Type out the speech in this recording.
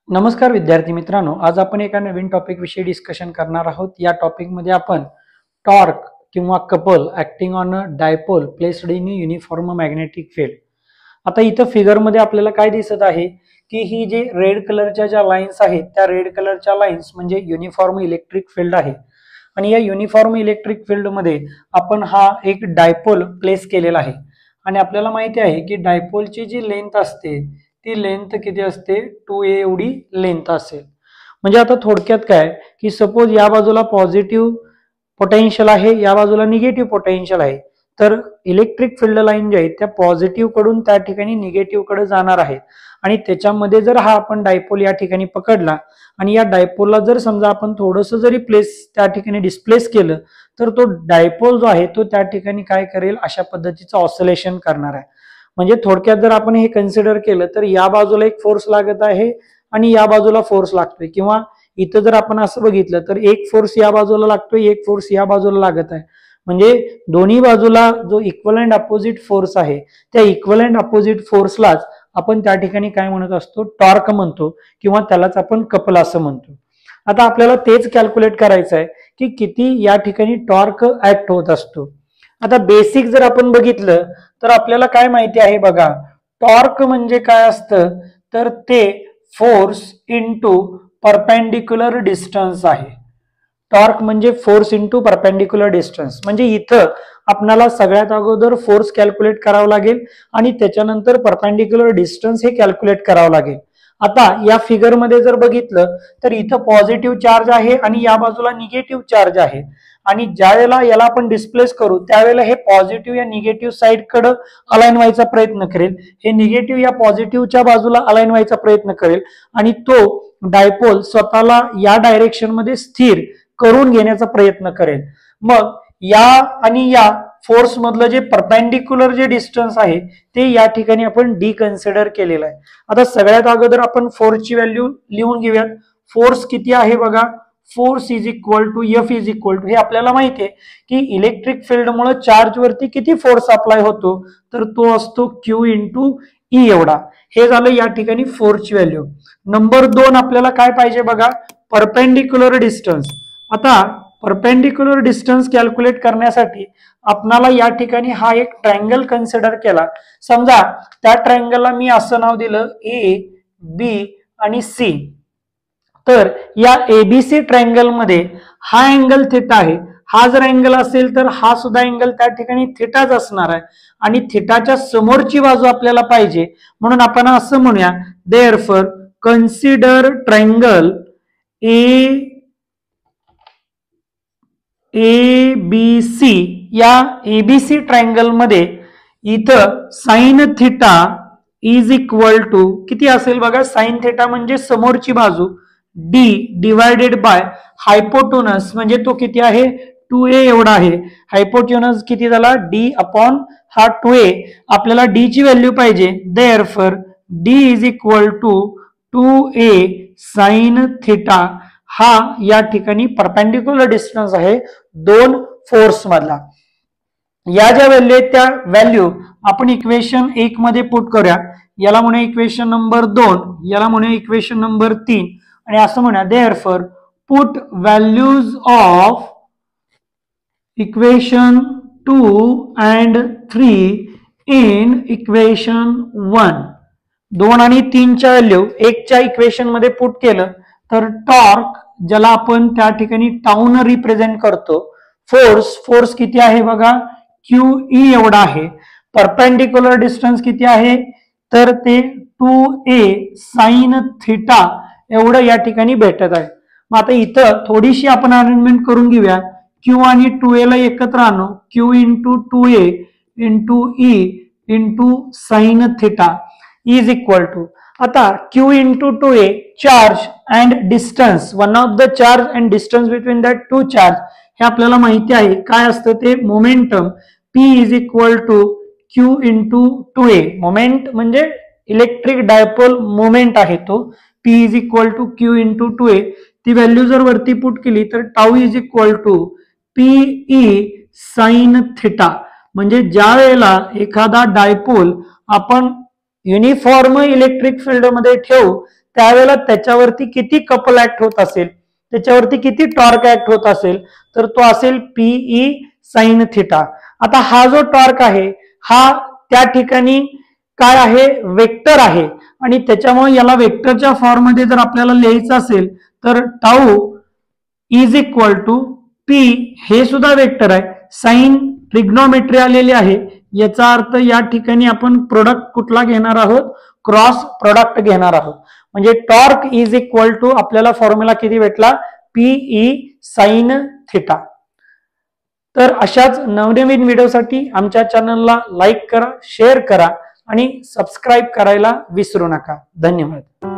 नमस्कार विद्यार्थी मित्रांनो, आज आपण एका नवीन टॉपिक विषयी डिस्कशन करणार आहोत। या टॉपिक मध्ये आपण टॉर्क किंवा couple acting on a dipole placed in uniform magnetic field. आता इथं फिगर मध्ये आपल्याला काय दिसत आहे की ही जे रेड कलरच्या ज्या लाईन्स आहेत त्या रेड कलरच्या लाईन्स म्हणजे युनिफॉर्म इलेक्ट्रिक फील्ड आहे आणि या युनिफॉर्म इलेक्ट्रिक फील्ड मध्ये आपण हा एक डायपोल प्लेस केलेला आहे आणि आपल्याला माहिती आहे की डायपोलची जी लेंथ असते ती लेंथ किती असते 2a एवढी लेंथ असेल। म्हणजे आता थोडक्यात काय की सपोज या बाजूला पॉझिटिव्ह पोटेन्शियल आहे, या बाजूला निगेटिव्ह पोटेन्शियल आहे, तर इलेक्ट्रिक फील्ड लाईन जे आहेत त्या पॉझिटिव्ह कडून त्या ठिकाणी निगेटिव्ह कडे जाणार आहेत आणि त्याच्यामध्ये जर हा आपण डायपोल या ठिकाणी पकडला आणि या डायपोलला जर समजा आपण थोडंसं जरी प्लेस त्या ठिकाणी डिस्प्लेस केलं तर तो डायपोल जो आहे तो त्या ठिकाणी काय करेल, अशा पद्धतीचं ऑसिलेशन करणार आहे। म्हणजे थोडक्यात जर आपण हे कन्सिडर केलं तर या बाजूला एक फोर्स लागत आहे आणि या बाजूला फोर्स लागतोय, किंवा इथं जर आपण असं बघितलं तर एक फोर्स या बाजूला लागतोय, एक फोर्स या बाजूला लागत आहे। म्हणजे दोन्ही बाजूला जो इक्वलंट अपोजिट फोर्स आहे त्या इक्वलंट अपोजिट फोर्सलाच आपण त्या ठिकाणी काय म्हणत असतो, टॉर्क म्हणतो किंवा त्यालाच आपण कपल असं म्हणतो। आता आपल्याला तेच कॅल्क्युलेट करायचं आहे की किती या ठिकाणी टॉर्क ऍक्ट होत असतो। आता बेसिक जर आपण बघितलं तर आपल्याला काय माहिती आहे बघा, टॉर्क म्हणजे काय असतं तर ते फोर्स इंटू परपेंडिक्युलर डिस्टन्स आहे। टॉर्क म्हणजे फोर्स इंटू परपेंडिक्युलर डिस्टन्स, म्हणजे इथं आपल्याला सगळ्यात अगोदर फोर्स कॅल्क्युलेट करावा लागेल आणि त्याच्यानंतर परपेंडिक्युलर डिस्टन्स हे कॅल्क्युलेट करावं लागेल। आता या फिगर मध्ये जर बघितलं तर इथं पॉझिटिव्ह चार्ज आहे आणि या बाजूला निगेटिव्ह चार्ज आहे आणि ज्या वेळेला याला आपण डिस्प्लेस करू त्यावेळेला हे पॉझिटिव्ह या निगेटिव्ह साइड कडे अलाइन व्हायचा प्रयत्न करेल, हे निगेटिव्ह या पॉझिटिव्हच्या बाजूला अलाइन व्हायचा प्रयत्न करेल आणि तो डायपोल स्वतःला या डायरेक्शन मध्ये स्थिर करून घेण्याचा प्रयत्न करेल। मग या आणि या फोर्स मधलं जे परपेंडिक्युलर जे डिस्टन्स आहे ते या ठिकाणी आपण डी कन्सिडर केलेलं आहे। आता सगळ्यात अगोदर आपण फोर्सची व्हॅल्यू लिहून घेऊयात। फोर्स किती आहे बघा, force is equal to F is equal to, हे आपल्याला माहिती आहे की इलेक्ट्रिक फील्ड मुळे चार्ज वरती किती फोर्स अप्लाय होतो तर तो असतो क्यू इंटू ई एवढा। हे झालं या ठिकाणी फोर्सची व्हॅल्यू। नंबर 2 आपल्याला काय पाहिजे बघा, परपेंडिक्युलर डिस्टन्स। आता परपेंडिक्युलर डिस्टन्स कॅल्क्युलेट करण्यासाठी आपल्याला या ठिकाणी हा एक ट्रायंगल कन्सिडर केला। समजा त्या ट्रायंगलला मी असं नाव दिलं ए बी आणि सी। तर या एबीसी ट्रायंगल मध्ये हा अँगल थिटा आहे, हा जर अँगल असेल तर हा सुद्धा अँगल त्या ठिकाणी थिटाच असणार आहे आणि थिटाच्या समोरची बाजू आपल्याला पाहिजे, म्हणून आपण असं म्हणूया देअरफॉर कन्सिडर ट्रायंगल एबीसी। या एबीसी ट्रायंगल मध्ये इथं sine theta is equal to किती असेल बघा, साइन थिटा म्हणजे समोरची बाजू डी डिवायडेड बाय हायपोटेनस, म्हणजे तो किती आहे 2a एवढा आहे। हायपोटेनस किती झाला डी अपॉन हा 2a, आपल्याला डी ची व्हॅल्यू पाहिजे, therefore d is equal to 2a sine theta. हा या ठिकाणी परपेंडिक्युलर डिस्टन्स आहे दोन फोर्स मधला। या ज्या व्हॅल्यू आहेत त्या व्हॅल्यू आपण इक्वेशन 1 मध्ये पुट करूया, याला म्हणूया इक्वेशन नंबर 2, याला म्हणूया इक्वेशन नंबर 3 आणि असं म्हणूया therefore put values of equation 2 and 3 in equation 1। 2 आणि 3 च्या व्हॅल्यू 1 च्या इक्वेशन मध्ये पुट केलं तर टॉर्क, ज्याला आपण त्या ठिकाणी टाउन रिप्रेझेंट करतो, फोर्स किती आहे बघा क्यू ई एवढा आहे। परपेंडिक्युलर डिस्टन्स किती आहे तर ते 2a साइन थिटा एवढं या ठिकाणी भेटत आहे। मग आता इथं थोडीशी आपण अरेंजमेंट करून घेऊया, क्यू आणि 2a ला एकत्र आणू, q into 2a into E into sine theta is equal to, आता q into 2a charge and distance, one of the charge and distance between that two charge, हे आपल्याला माहिती आहे काय असतं ते momentum P is equal to q into 2a। Moment म्हणजे electric dipole moment आहे तो, P is equal to q into 2a। ती व्हॅल्यू जर वरती पुट केली तर tau is equal to PE sine theta. म्हणजे ज्या वेळेला एखादा डायपोल आपण युनिफॉर्म इलेक्ट्रिक फील्ड मध्ये ठेवू त्यावेळेला त्याच्यावरती किती कपल ऍक्ट होत असेल, त्याच्यावरती किती टॉर्क ऍक्ट होत असेल, तर तो असेल पीई साइन थिटा. आता हा जो टॉर्क आहे हा त्या ठिकाणी काय आहे, वेक्टर आहे, आणि त्याच्यामुळे याला वेक्टरच्या फॉर्म मध्ये जर आपल्याला लिहायचं असेल तर tau is equal to p, हे सुद्धा वेक्टर आहे, साइन ट्रिग्नोमेट्री आलेली आहे, याचा अर्थ या ठिकाणी आपण प्रोडक्ट कुठला घेणार आहोत, क्रॉस प्रोडक्ट घेणार आहोत. म्हणजे टॉर्क इज इक्वल टू आपल्याला फॉर्म्युला किती भेटला, पीई साइन थिटा. तर अशाच नवनवीन व्हिडिओसाठी आमच्या चॅनलला लाईक करा, शेअर करा आणि सबस्क्राईब करायला विसरू नका. धन्यवाद.